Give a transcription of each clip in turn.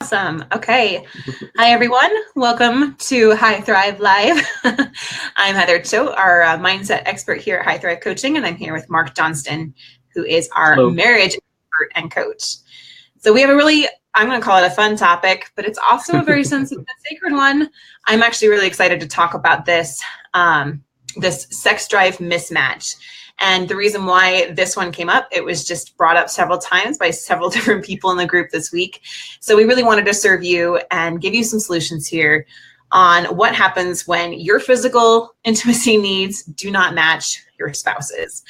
Awesome. Okay. Hi, everyone. Welcome to High Thrive Live. I'm Heather Cho, our mindset expert here at High Thrive Coaching, and I'm here with Mark Johnston, who is our Hello. marriage expert and coach. So we have a really, I'm going to call it a fun topic, but it's also a very sensitive and sacred one. I'm actually really excited to talk about this, this sex drive mismatch. And the reason why this one came up, it was just brought up several times by several different people in the group this week. So we really wanted to serve you and give you some solutions here on what happens when your physical intimacy needs do not match your spouse's.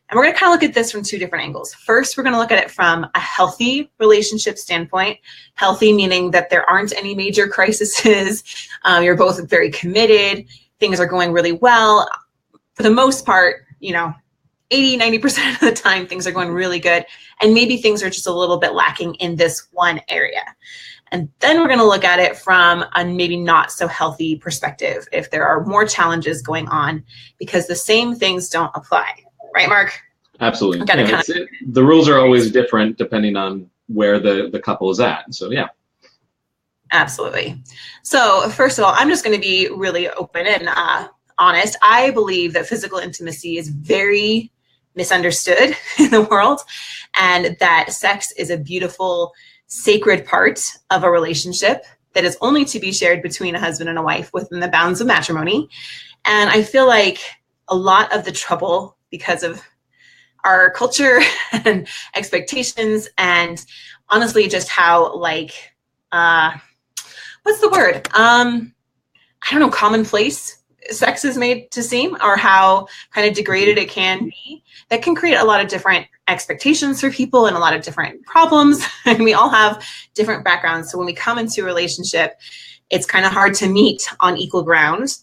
And we're going to kind of look at this from two different angles. First, we're going to look at it from a healthy relationship standpoint. Healthy meaning that there aren't any major crises. You're both very committed. Things are going really well. For the most part, 80-90% of the time, things are going really good. And maybe things are just a little bit lacking in this one area. And then we're going to look at it from a maybe not so healthy perspective, if there are more challenges going on, because the same things don't apply. Right, Mark? Absolutely. Yeah, the rules are always different depending on where the couple is at. So, yeah. Absolutely. So, first of all, I'm just going to be really open and honest. I believe that physical intimacy is very misunderstood in the world, and that sex is a beautiful, sacred part of a relationship that is only to be shared between a husband and a wife within the bounds of matrimony. And I feel like a lot of the trouble, because of our culture and expectations, and honestly, just how what's the word? I don't know, commonplace sex is made to seem, or how kind of degraded it can be, that can create a lot of different expectations for people and a lot of different problems. And we all have different backgrounds. So when we come into a relationship, it's kind of hard to meet on equal ground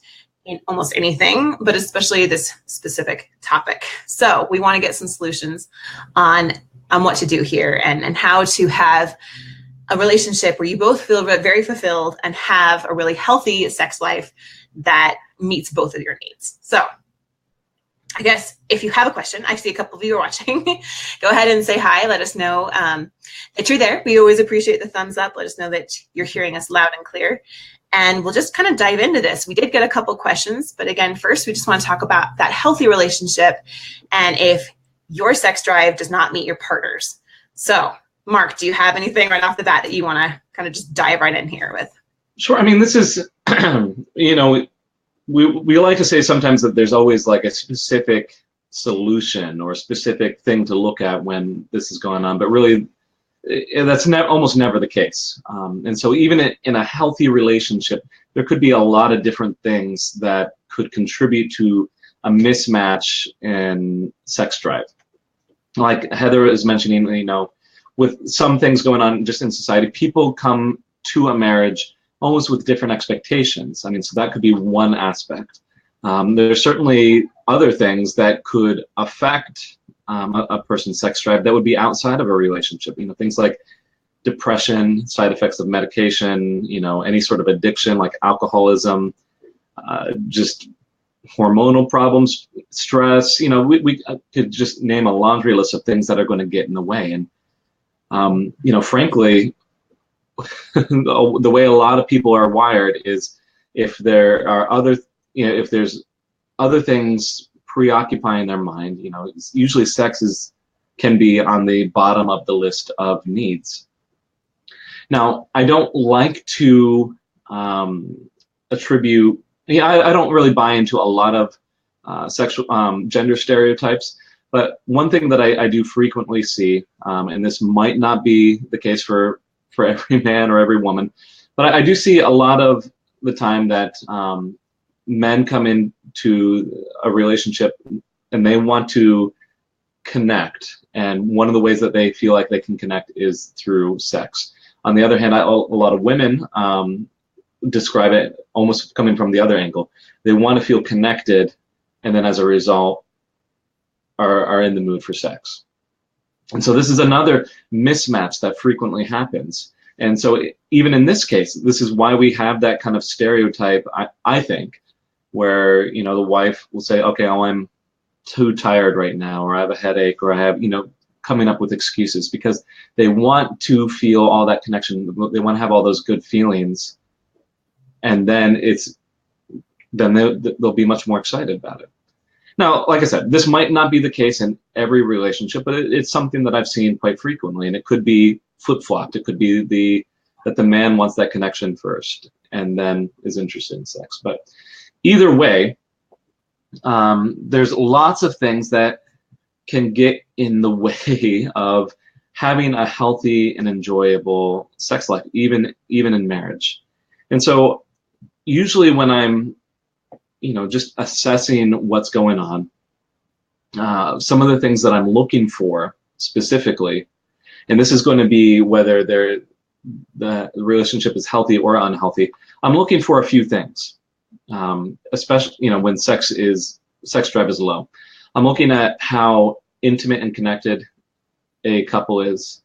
in almost anything, but especially this specific topic. So we want to get some solutions on what to do here and how to have a relationship where you both feel very fulfilled and have a really healthy sex life that meets both of your needs. So I guess if you have a question, I see a couple of you are watching, go ahead and say hi. Let us know that you're there. We always appreciate the thumbs up. Let us know that you're hearing us loud and clear. And we'll just kind of dive into this. We did get a couple questions, but again, first, we just want to talk about that healthy relationship and if your sex drive does not meet your partner's. So Mark, do you have anything right off the bat that you want to kind of just dive right in here with? Sure. I mean, this is, we like to say sometimes that there's always like a specific solution or a specific thing to look at when this is going on, but really that's almost never the case. And so even in a healthy relationship, there could be a lot of different things that could contribute to a mismatch in sex drive. Like Heather is mentioning, with some things going on just in society, people come to a marriage almost with different expectations. I mean, so that could be one aspect. There's certainly other things that could affect a person's sex drive that would be outside of a relationship. Things like depression, side effects of medication, any sort of addiction like alcoholism, just hormonal problems, stress. We could just name a laundry list of things that are going to get in the way. And frankly, the way a lot of people are wired is if there are if there's other things preoccupying their mind, usually sex can be on the bottom of the list of needs. Now, I don't like to attribute, I don't really buy into a lot of gender stereotypes. But one thing that I do frequently see, and this might not be the case for every man or every woman, but I do see a lot of the time that men come into a relationship and they want to connect. And one of the ways that they feel like they can connect is through sex. On the other hand, a lot of women describe it almost coming from the other angle. They want to feel connected, and then as a result, are in the mood for sex. And so this is another mismatch that frequently happens. And so even in this case, this is why we have that kind of stereotype, I think, where, the wife will say, okay, I'm too tired right now, or I have a headache, or I have, coming up with excuses because they want to feel all that connection. They want to have all those good feelings, and then they'll be much more excited about it. Now, like I said, this might not be the case in every relationship, but it's something that I've seen quite frequently, and it could be flip-flopped. It could be that the man wants that connection first and then is interested in sex. But either way, there's lots of things that can get in the way of having a healthy and enjoyable sex life, even in marriage. And so usually when I'm just assessing what's going on, some of the things that I'm looking for specifically, and this is going to be whether the relationship is healthy or unhealthy, I'm looking for a few things, especially when sex drive is low. I'm looking at how intimate and connected a couple is.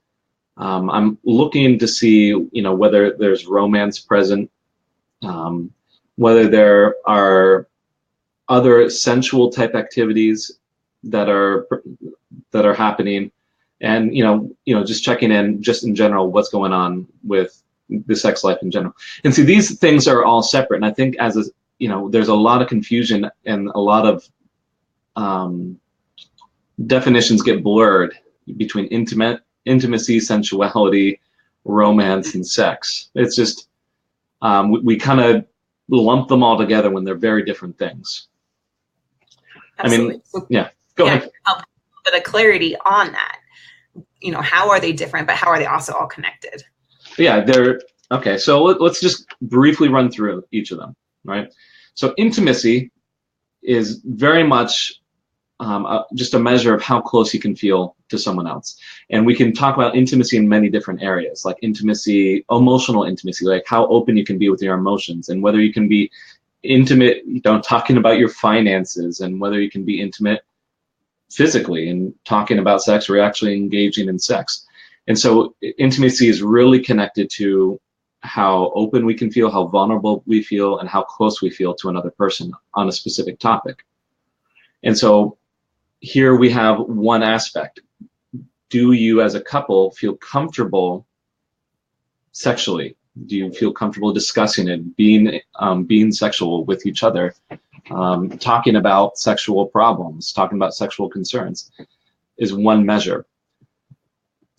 I'm looking to see whether there's romance present, whether there are other sensual type activities that are happening, and just checking in just in general what's going on with the sex life in general. And see, these things are all separate, and I think there's a lot of confusion and a lot of definitions get blurred between intimacy, sensuality, romance, and sex. It's just we kind of lump them all together when they're very different things. Absolutely. I mean, yeah, go ahead. Help a bit of clarity on that. How are they different, but how are they also all connected? Yeah, okay. So let's just briefly run through each of them, right? So intimacy is very much just a measure of how close you can feel to someone else. And we can talk about intimacy in many different areas, like intimacy, emotional intimacy, like how open you can be with your emotions, and whether you can be intimate, talking about your finances, and whether you can be intimate physically and talking about sex or actually engaging in sex. And so intimacy is really connected to how open we can feel, how vulnerable we feel, and how close we feel to another person on a specific topic. And so here we have one aspect. Do you as a couple feel comfortable sexually? Do you feel comfortable discussing it, being sexual with each other, talking about sexual problems, talking about sexual concerns is one measure.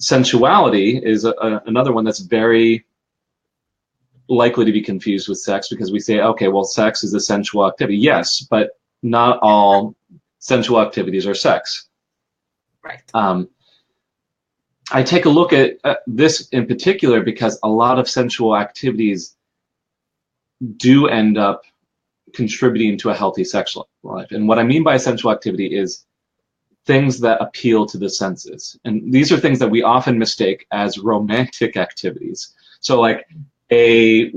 Sensuality is another one that's very likely to be confused with sex, because we say, okay, well, sex is a sensual activity. Yes, but not all sensual activities are sex. Right. I take a look at this in particular because a lot of sensual activities do end up contributing to a healthy sexual life. And what I mean by sensual activity is things that appeal to the senses. And these are things that we often mistake as romantic activities. So like a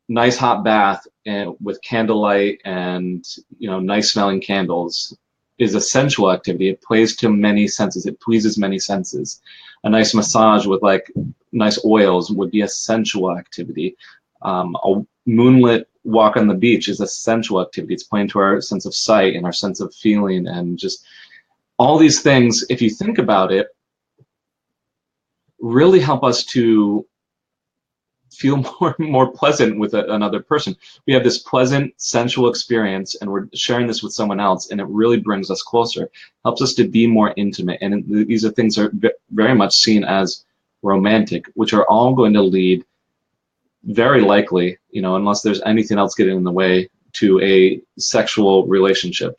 nice hot bath with candlelight and nice smelling candles is a sensual activity. It plays to many senses. It pleases many senses. A nice massage with like nice oils would be a sensual activity. A moonlit walk on the beach is a sensual activity. It's playing to our sense of sight and our sense of feeling, and just all these things, if you think about it, really help us to feel more pleasant with another person. We have this pleasant sensual experience, and we're sharing this with someone else, and it really brings us closer, helps us to be more intimate. And these are things that are very much seen as romantic, which are all going to lead, very likely, unless there's anything else getting in the way, to a sexual relationship,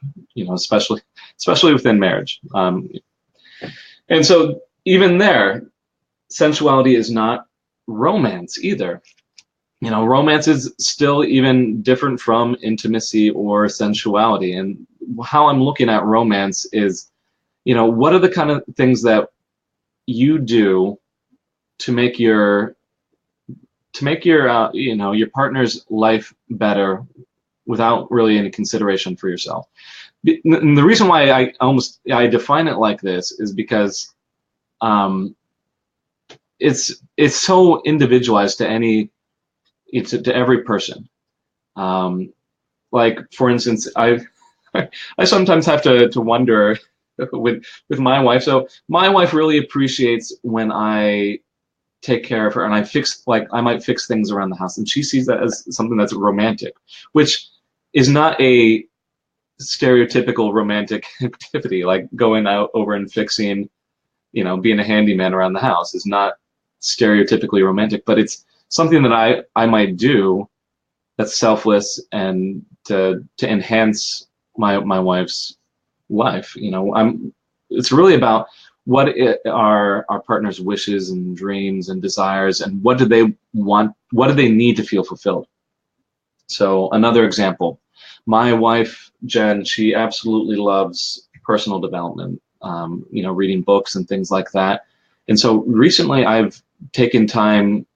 especially within marriage. And so even there, sensuality is not romance either. Romance is still even different from intimacy or sensuality. And how I'm looking at romance is, what are the kind of things that you do to make your your partner's life better without really any consideration for yourself. And the reason why I define it like this is because it's so individualized to every person. Like, for instance, I sometimes have to wonder, with my wife. So my wife really appreciates when I take care of her and I fix, like, I might fix things around the house, and she sees that as something that's romantic, which is not a stereotypical romantic activity. Like going out over and fixing, being a handyman around the house is not stereotypically romantic, but it's something that I might do that's selfless and to enhance my wife's life. It's really about are our partner's wishes and dreams and desires, and what do they want, what do they need to feel fulfilled. So another example, my wife Jen, she absolutely loves personal development, reading books and things like that. And so recently I've taken time,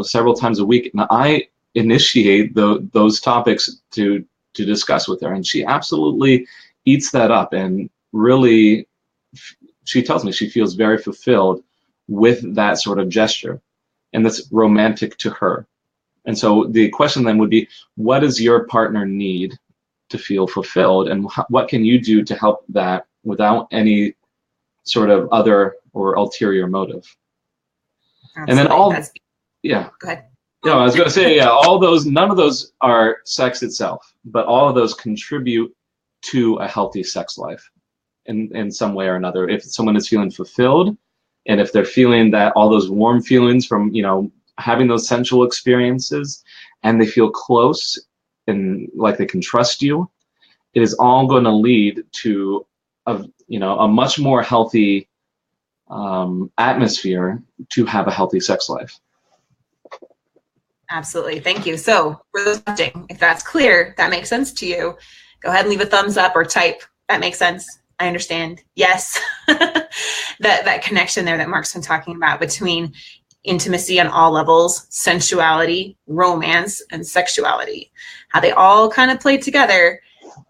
several times a week, and I initiate those topics to discuss with her, and she absolutely eats that up, and really, she tells me she feels very fulfilled with that sort of gesture, and that's romantic to her. And so the question then would be, what does your partner need to feel fulfilled, and what can you do to help that without any sort of other or ulterior motive? Absolutely. And then That's, yeah. go ahead. No, I was going to say, yeah, all those, none of those are sex itself, but all of those contribute to a healthy sex life in some way or another. If someone is feeling fulfilled, and if they're feeling that, all those warm feelings from, having those sensual experiences, and they feel close and like they can trust you, it is all going to lead to a much more healthy atmosphere to have a healthy sex life. Absolutely. Thank you. So for those watching, if that's clear, that makes sense to you, go ahead and leave a thumbs up or type, that makes sense. I understand. Yes. that connection there that Mark's been talking about between intimacy on all levels, sensuality, romance, and sexuality, how they all kind of play together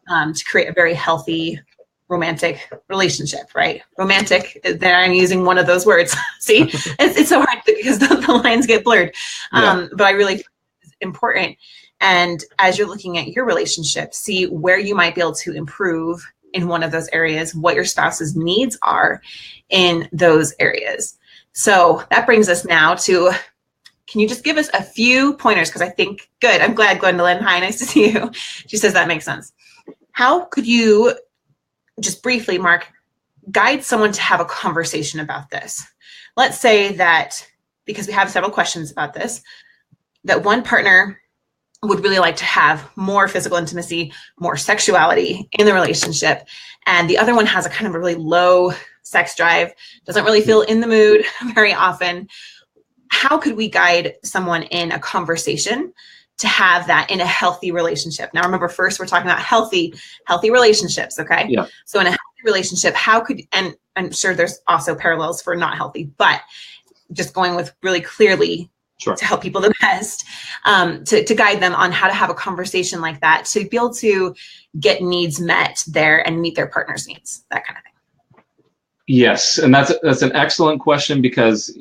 to create a very healthy romantic relationship, right? Romantic, there I'm using one of those words. See, it's so hard because the lines get blurred. But I really think it's important. And as you're looking at your relationship, see where you might be able to improve in one of those areas, what your spouse's needs are in those areas. So that brings us now to, can you just give us a few pointers? Because I think, good, I'm glad, Gwendolyn. Hi, nice to see you. She says that makes sense. How could you, just briefly, Mark, guide someone to have a conversation about this? Let's say that, because we have several questions about this, that one partner would really like to have more physical intimacy, more sexuality in the relationship, and the other one has a kind of a really low sex drive, doesn't really feel in the mood very often. How could we guide someone in a conversation to have that in a healthy relationship? Now, remember, first we're talking about healthy relationships, okay? Yeah. So in a healthy relationship, how could, and I'm sure there's also parallels for not healthy, but just going with really clearly Sure. to help people the best, to guide them on how to have a conversation like that, to be able to get needs met there and meet their partner's needs, that kind of thing. Yes, and that's an excellent question, because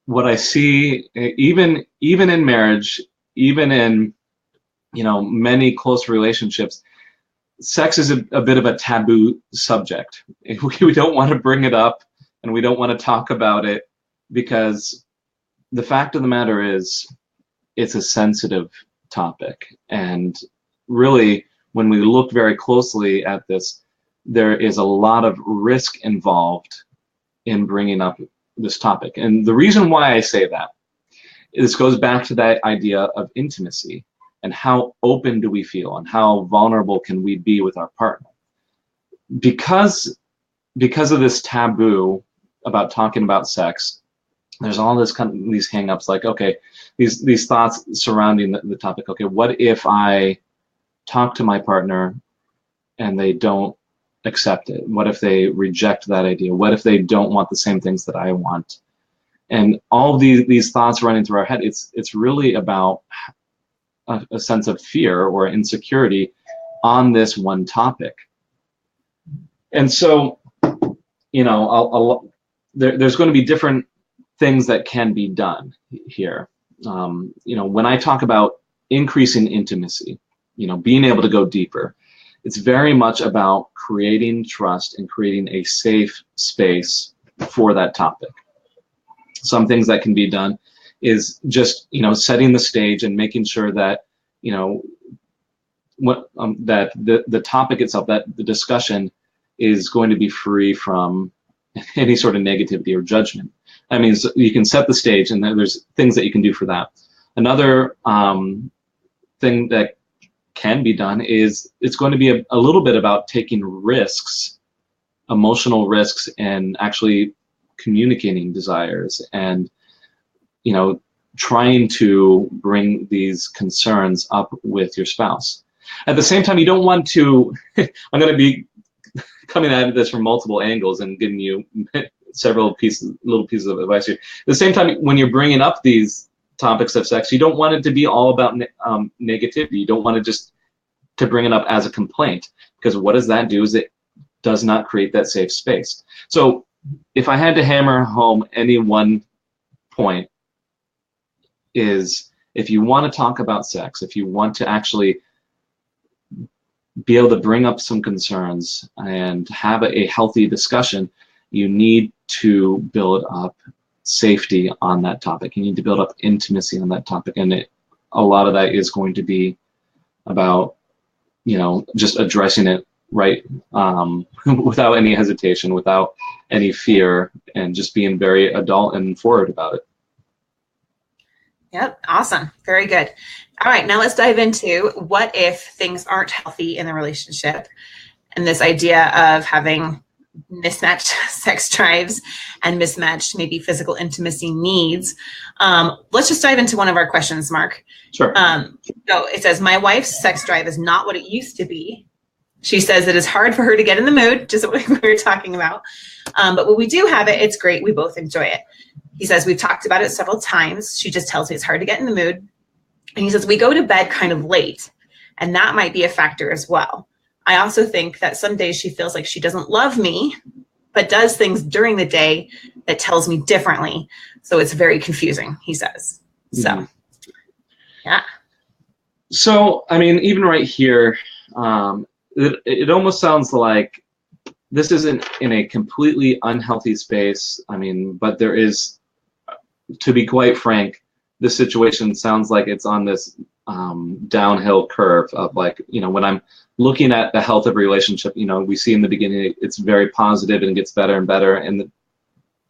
what I see, even in marriage, even in many close relationships, sex is a bit of a taboo subject. We don't want to bring it up, and we don't want to talk about it, because the fact of the matter is, it's a sensitive topic. And really, when we look very closely at this, there is a lot of risk involved in bringing up this topic. And the reason why I say that, this goes back to that idea of intimacy, and how open do we feel, and how vulnerable can we be with our partner. Because of this taboo about talking about sex, there's all this kind of these hang-ups, like, okay, these thoughts surrounding the topic. Okay, what if I talk to my partner and they don't accept it? What if they reject that idea? What if they don't want the same things that I want? And all of these thoughts running through our head, it's really about a sense of fear or insecurity on this one topic. And so, there's going to be different things that can be done here. When I talk about increasing intimacy, being able to go deeper, it's very much about creating trust and creating a safe space for that topic. Some things that can be done is just, setting the stage and making sure that, that the topic itself, that the discussion is going to be free from any sort of negativity or judgment. I mean, so you can set the stage, and there's things that you can do for that. Another thing that can be done is it's going to be a little bit about taking risks, emotional risks, and actually communicating desires, and trying to bring these concerns up with your spouse. At the same time, you don't want to I'm going to be coming at this from multiple angles and giving you several little pieces of advice here. At the same time, when you're bringing up these topics of sex, you don't want it to be all about negativity. You don't want to just to bring it up as a complaint, because what does that do is it does not create that safe space. So if I had to hammer home any one point, is if you want to talk about sex, if you want to actually be able to bring up some concerns and have a healthy discussion, you need to build up safety on that topic. You need to build up intimacy on that topic, and a lot of that is going to be about just addressing it right, without any hesitation, without any fear, and just being very adult and forward about it. Yep, awesome, very good. All right, now let's dive into what if things aren't healthy in the relationship, and this idea of having mismatched sex drives and mismatched maybe physical intimacy needs. Let's just dive into one of our questions, Mark. Sure. So it says, my wife's sex drive is not what it used to be. She says it is hard for her to get in the mood, just what we were talking about. But when we do have it, it's great. We both enjoy it. He says, we've talked about it several times. She just tells me it's hard to get in the mood. And he says, we go to bed kind of late, and that might be a factor as well. I also think that some days she feels like she doesn't love me, but does things during the day that tells me differently. So it's very confusing, he says. So, yeah. So, I mean, even right here, it almost sounds like this isn't in a completely unhealthy space. I mean, but there is, to be quite frank, this situation sounds like it's on this downhill curve of when I'm looking at the health of a relationship, we see in the beginning it's very positive and it gets better and better, and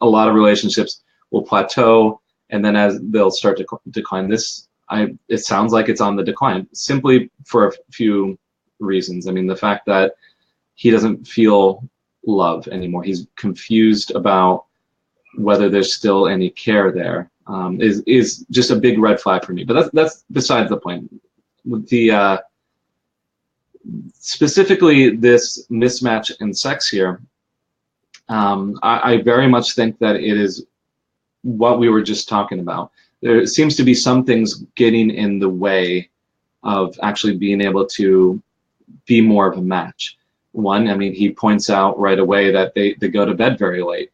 a lot of relationships will plateau, and then as they'll start to decline. It sounds like it's on the decline, simply for a few reasons. I mean, the fact that he doesn't feel love anymore, he's confused about whether there's still any care there, is just a big red flag for me. But that's besides the point. With the specifically this mismatch in sex here, I very much think that it is what we were just talking about. There seems to be some things getting in the way of actually being able to be more of a match. One, I mean, he points out right away that they go to bed very late.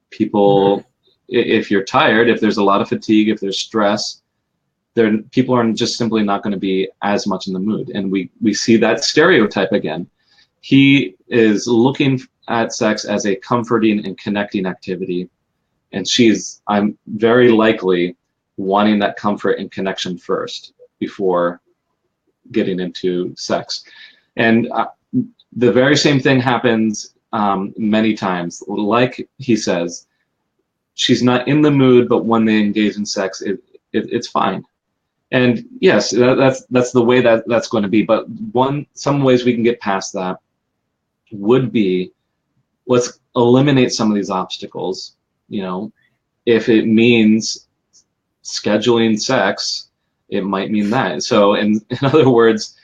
People, if you're tired, if there's a lot of fatigue, if there's stress, people are just simply not going to be as much in the mood. And we see that stereotype again. He is looking at sex as a comforting and connecting activity, and I'm very likely wanting that comfort and connection first before getting into sex. And the very same thing happens many times. Like he says, she's not in the mood, but when they engage in sex, it's fine. And yes, that's the way that's going to be. But some ways we can get past that would be, let's eliminate some of these obstacles. If it means scheduling sex, it might mean that. So in other words,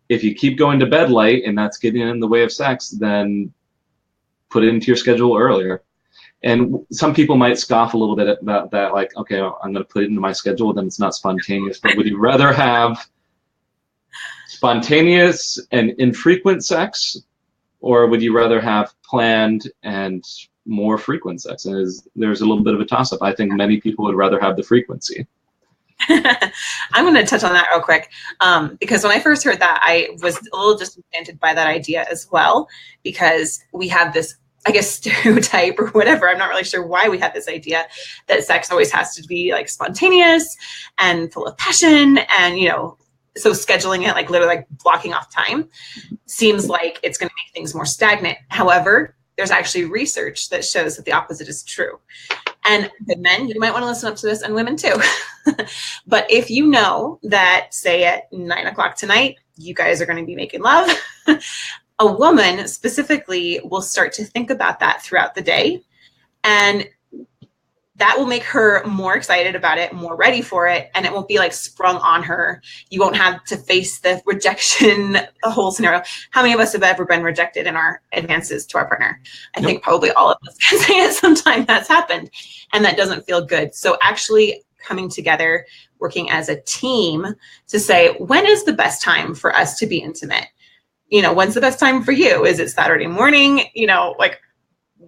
if you keep going to bed late and that's getting in the way of sex, then put it into your schedule earlier. And some people might scoff a little bit about that, like, okay, I'm going to put it into my schedule, then it's not spontaneous. But would you rather have spontaneous and infrequent sex, or would you rather have planned and more frequent sex? And there's a little bit of a toss-up. I think many people would rather have the frequency. I'm going to touch on that real quick, because when I first heard that, I was a little disenchanted by that idea as well, because we have this, I guess, stereotype or whatever. I'm not really sure why we have this idea that sex always has to be like spontaneous and full of passion, and so scheduling it, like literally like blocking off time, seems like it's going to make things more stagnant. However, there's actually research that shows that the opposite is true. And men, you might want to listen up to this, and women too. But if you know that, say at 9 o'clock tonight, you guys are going to be making love, a woman specifically will start to think about that throughout the day. And that will make her more excited about it, more ready for it, and it won't be like sprung on her. You won't have to face the rejection, the whole scenario. How many of us have ever been rejected in our advances to our partner? I think probably all of us can say at some time that's happened, and that doesn't feel good. So actually coming together, working as a team to say, when is the best time for us to be intimate? When's the best time for you? Is it Saturday morning? Like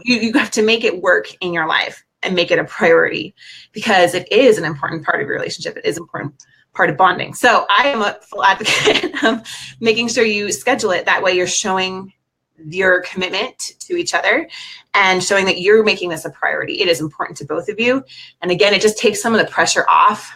you have to make it work in your life and make it a priority, because it is an important part of your relationship. It is an important part of bonding. So I am a full advocate of making sure you schedule it. That way you're showing your commitment to each other and showing that you're making this a priority. It is important to both of you. And again, it just takes some of the pressure off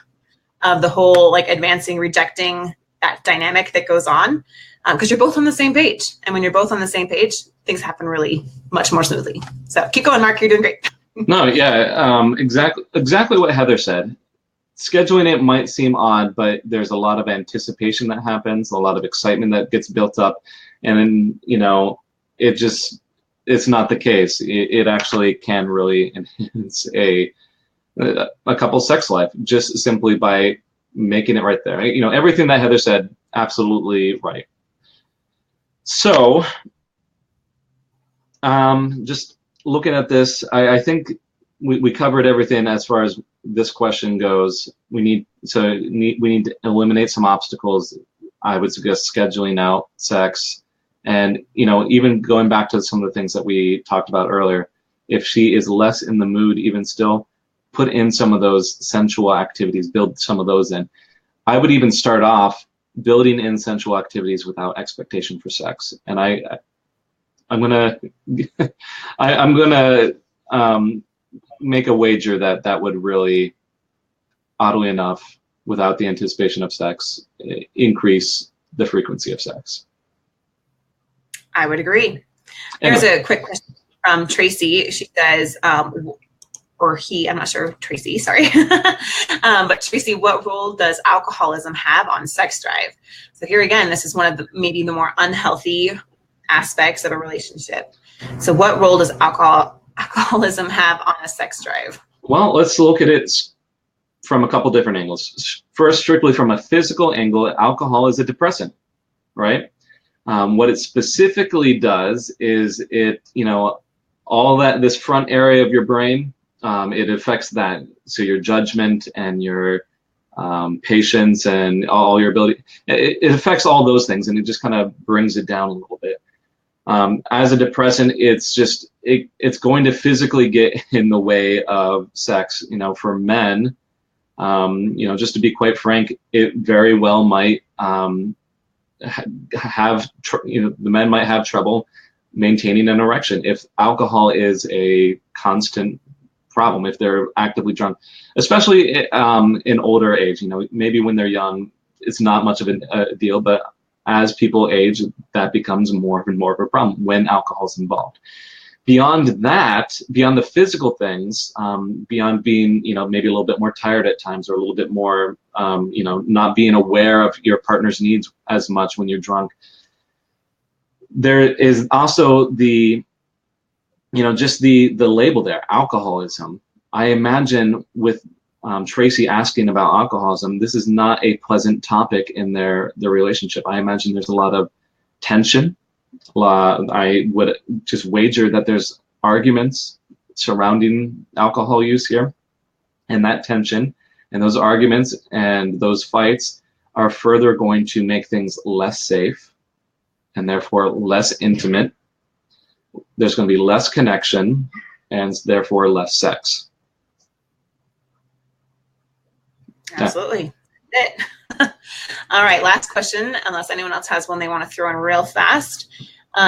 of the whole like advancing, rejecting, that dynamic that goes on, because you're both on the same page. And when you're both on the same page, things happen really much more smoothly. So keep going, Mark. You're doing great. No, yeah, exactly what Heather said. Scheduling it might seem odd, but there's a lot of anticipation that happens, a lot of excitement that gets built up, and then it's not the case. It actually can really enhance a couple's sex life just simply by making it right there. Everything that Heather said, absolutely right. So, just looking at this, I think we covered everything as far as this question goes. We need to eliminate some obstacles. I would suggest scheduling out sex, and even going back to some of the things that we talked about earlier. If she is less in the mood, even still, put in some of those sensual activities. Build some of those in. I would even start off building in sensual activities without expectation for sex, and I'm gonna make a wager that would really, oddly enough, without the anticipation of sex, increase the frequency of sex. I would agree. Here's a quick question from Tracy. She says, or he, I'm not sure, Tracy, sorry. But Tracy, what role does alcoholism have on sex drive? So here again, this is one of maybe the more unhealthy aspects of a relationship. So what role does alcoholism have on a sex drive? Well, let's look at it from a couple different angles. First, strictly from a physical angle, alcohol is a depressant, right? What it specifically does is all this front area of your brain, it affects that. So your judgment and your patience and all your ability, it affects all those things, and it just kind of brings it down a little bit. As a depressant, it's going to physically get in the way of sex. For men, just to be quite frank, it very well might the men might have trouble maintaining an erection if alcohol is a constant problem, if they're actively drunk, especially in older age. Maybe when they're young, it's not much of a deal, but as people age, that becomes more and more of a problem when alcohol is involved. Beyond that, beyond the physical things, beyond being, maybe a little bit more tired at times, or a little bit more, not being aware of your partner's needs as much when you're drunk, there is also just the label there, alcoholism. I imagine with Tracy asking about alcoholism, this is not a pleasant topic in their relationship. I imagine there's a lot of tension. I would just wager that there's arguments surrounding alcohol use here, and that tension and those arguments and those fights are further going to make things less safe and therefore less intimate. There's going to be less connection and therefore less sex. Absolutely. It. All right, last question, unless anyone else has one they want to throw in real fast.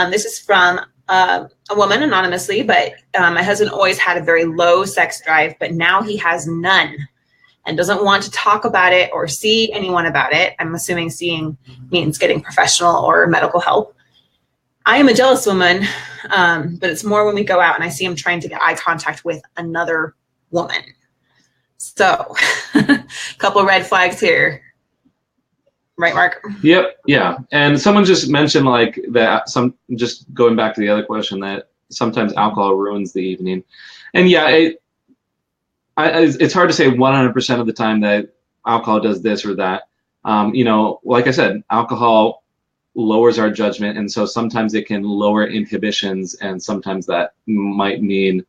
This is from a woman anonymously, but my husband always had a very low sex drive, but now he has none and doesn't want to talk about it or see anyone about it. I'm assuming seeing means getting professional or medical help. I am a jealous woman, but it's more when we go out and I see him trying to get eye contact with another woman. So, a couple of red flags here. Right, Mark? Yep, yeah. And someone just mentioned like that, just going back to the other question, that sometimes alcohol ruins the evening. And yeah, it's hard to say 100% of the time that alcohol does this or that. Like I said, alcohol lowers our judgment, and so sometimes it can lower inhibitions, and sometimes that might mean,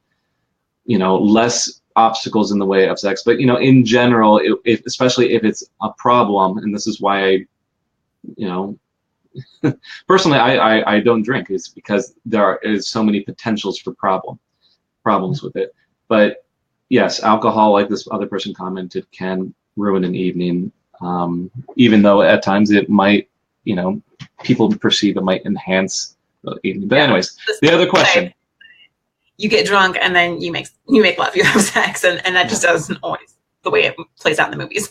less obstacles in the way of sex. But in general, especially if it's a problem, and this is why personally I don't drink, is because there is so many potentials for problems with it. But yes, alcohol, like this other person commented, can ruin an evening, even though at times it might, people perceive it might enhance the evening. But anyways, the other question. You get drunk and then you make love, you have sex, and that just doesn't always the way it plays out in the movies.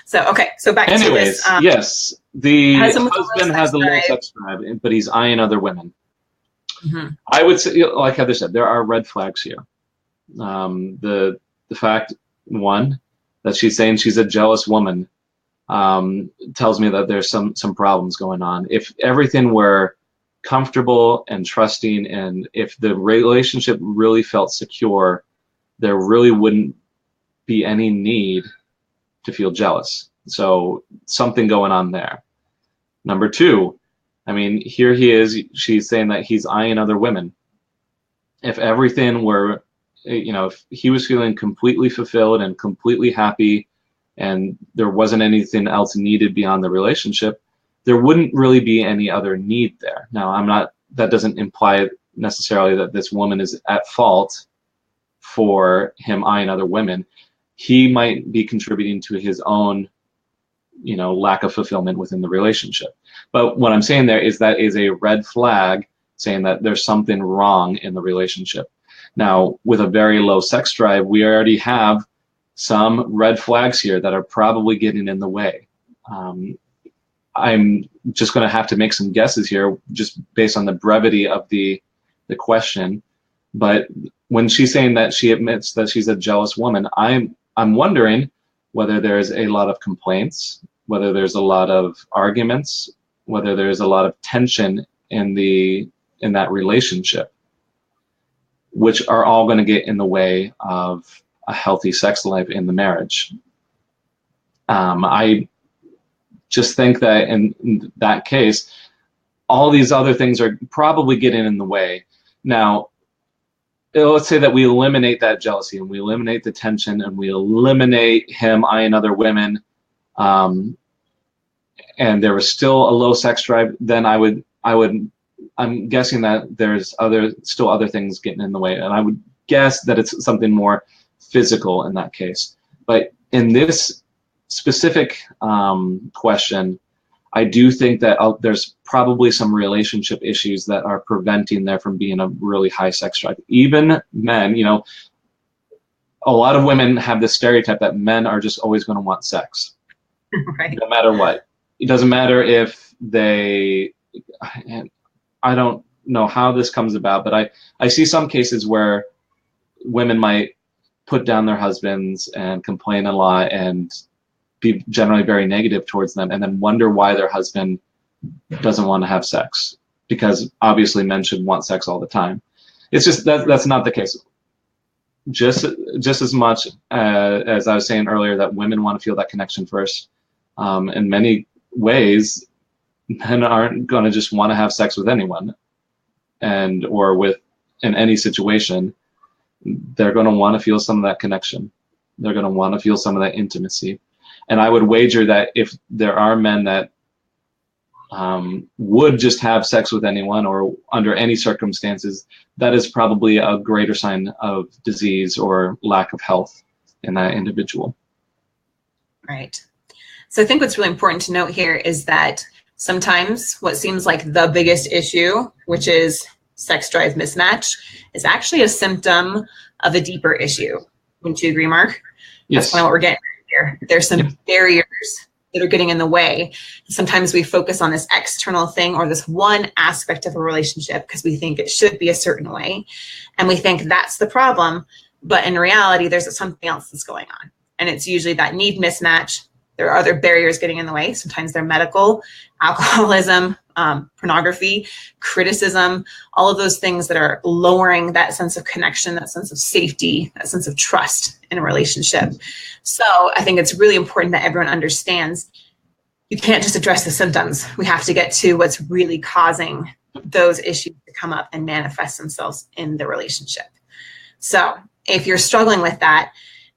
So back to this. Yes, the husband has a low sex drive, but he's eyeing other women. Mm-hmm. I would say, like Heather said, there are red flags here. The fact, one, that she's saying she's a jealous woman, tells me that there's some problems going on. If everything were comfortable and trusting, and if the relationship really felt secure, there really wouldn't be any need to feel jealous. So something going on there. Number two, here he is, she's saying that he's eyeing other women. If everything were, if he was feeling completely fulfilled and completely happy, and there wasn't anything else needed beyond the relationship, there wouldn't really be any other need there. Now, that doesn't imply necessarily that this woman is at fault for him eyeing other women. He might be contributing to his own, lack of fulfillment within the relationship. But what I'm saying there is that is a red flag, saying that there's something wrong in the relationship. Now, with a very low sex drive, we already have some red flags here that are probably getting in the way. I'm just going to have to make some guesses here, just based on the brevity of the question. But when she's saying that she admits that she's a jealous woman, I'm wondering whether there's a lot of complaints, whether there's a lot of arguments, whether there's a lot of tension in that relationship, which are all going to get in the way of a healthy sex life in the marriage. I just think that in that case, all these other things are probably getting in the way. Now, let's say that we eliminate that jealousy, and we eliminate the tension, and we eliminate him eyeing other women, and there was still a low sex drive. Then I'm guessing that there's still other things getting in the way, and I would guess that it's something more physical in that case. But in this specific question, I do think that there's probably some relationship issues that are preventing there from being a really high sex drive. Even men, a lot of women have this stereotype that men are just always going to want sex, right? No matter what. It doesn't matter if I don't know how this comes about, but I see some cases where women might put down their husbands and complain a lot and be generally very negative towards them, and then wonder why their husband doesn't want to have sex, because obviously men should want sex all the time. It's just that's not the case. Just as much as I was saying earlier, that women want to feel that connection first. In many ways, men aren't going to just want to have sex with anyone, or in any situation. They're going to want to feel some of that connection. They're going to want to feel some of that intimacy. And I would wager that if there are men that would just have sex with anyone or under any circumstances, that is probably a greater sign of disease or lack of health in that individual. Right. So I think what's really important to note here is that sometimes what seems like the biggest issue, which is sex drive mismatch, is actually a symptom of a deeper issue. Wouldn't you agree, Mark? That's kind of Yes. what we're getting at here. There's some barriers that are getting in the way. Sometimes we focus on this external thing or this one aspect of a relationship because we think it should be a certain way. And we think that's the problem. But in reality, there's something else that's going on. And it's usually that need mismatch. There are other barriers getting in the way. Sometimes they're medical, alcoholism, pornography, criticism, all of those things that are lowering that sense of connection, that sense of safety, that sense of trust in a relationship. So I think it's really important that everyone understands you can't just address the symptoms. We have to get to what's really causing those issues to come up and manifest themselves in the relationship. So if you're struggling with that,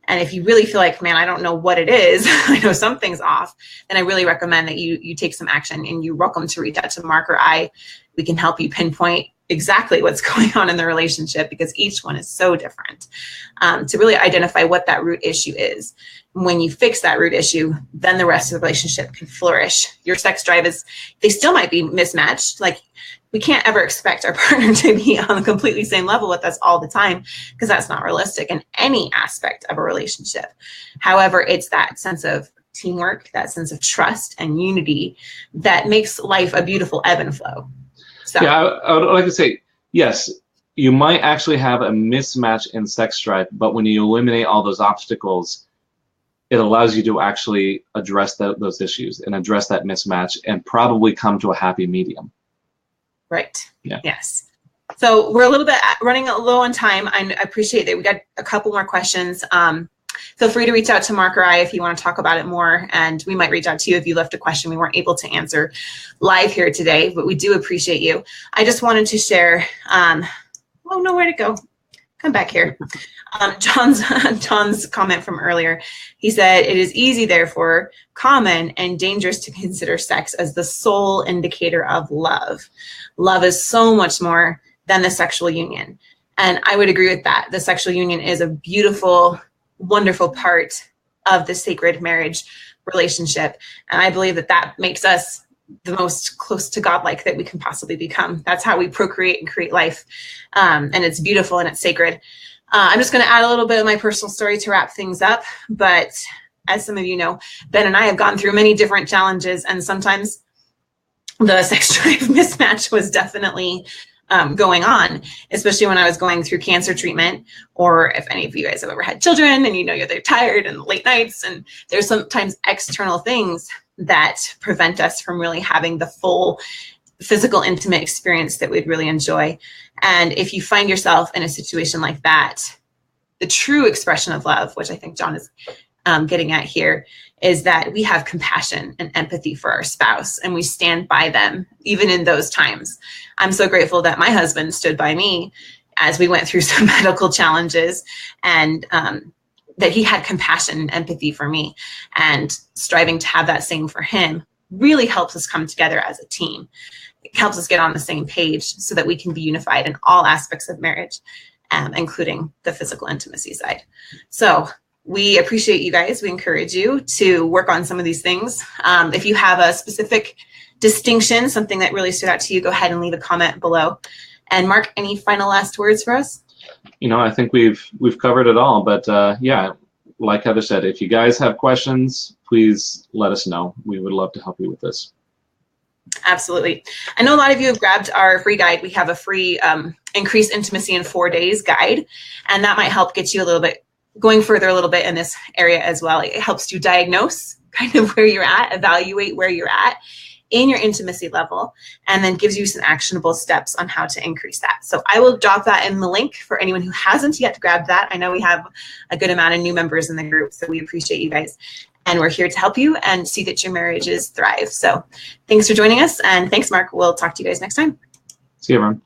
and if you really feel like, man, I don't know what it is, I know something's off, then I really recommend that you take some action, and you're welcome to reach out to Mark or I. We can help you pinpoint exactly what's going on in the relationship, because each one is so different, to really identify what that root issue is. When you fix that root issue, then the rest of the relationship can flourish. Your sex drive they still might be mismatched. Like, we can't ever expect our partner to be on the completely same level with us all the time, because that's not realistic in any aspect of a relationship. However, it's that sense of teamwork, that sense of trust and unity that makes life a beautiful ebb and flow. So Yeah, I would like to say, yes, you might actually have a mismatch in sex drive, but when you eliminate all those obstacles, it allows you to actually address those issues and address that mismatch and probably come to a happy medium. right. Yeah. Yes. So we're a little bit running low on time. I appreciate that. We got a couple more questions. Feel free to reach out to Mark or I if you want to talk about it more, and we might reach out to you if you left a question we weren't able to answer live here today, but we do appreciate you. I just wanted to share, oh, nowhere to go. Come back here. John's comment from earlier. He said, it is easy, therefore, common and dangerous to consider sex as the sole indicator of love. Love is so much more than the sexual union. And I would agree with that. The sexual union is a beautiful, wonderful part of the sacred marriage relationship. And I believe that makes us the most close to God-like that we can possibly become. That's how we procreate and create life. And it's beautiful and it's sacred. I'm just going to add a little bit of my personal story to wrap things up. But as some of you know, Ben and I have gone through many different challenges, and sometimes the sex drive mismatch was definitely going on, especially when I was going through cancer treatment, or if any of you guys have ever had children and you know they're tired and late nights, and there's sometimes external things that prevent us from really having the full physical, intimate experience that we'd really enjoy. And if you find yourself in a situation like that, the true expression of love, which I think John is getting at here, is that we have compassion and empathy for our spouse, and we stand by them even in those times. I'm so grateful that my husband stood by me as we went through some medical challenges, and that he had compassion and empathy for me, and striving to have that same for him really helps us come together as a team. It helps us get on the same page so that we can be unified in all aspects of marriage, including the physical intimacy side. So we appreciate you guys. We encourage you to work on some of these things. If you have a specific distinction, something that really stood out to you, go ahead and leave a comment below. And Mark, any final last words for us? You know, I think we've covered it all, but yeah, like Heather said, if you guys have questions, please let us know. We would love to help you with this. Absolutely. I know a lot of you have grabbed our free guide. We have a free Increase Intimacy in 4 Days guide, and that might help get you a little bit going further a little bit in this area as well. It helps you diagnose kind of where you're at, evaluate where you're at in your intimacy level, and then gives you some actionable steps on how to increase that. So I will drop that in the link for anyone who hasn't yet grabbed that. I know we have a good amount of new members in the group, so we appreciate you guys. And we're here to help you and see that your marriages thrive. So thanks for joining us, and thanks, Mark. We'll talk to you guys next time. See you, everyone.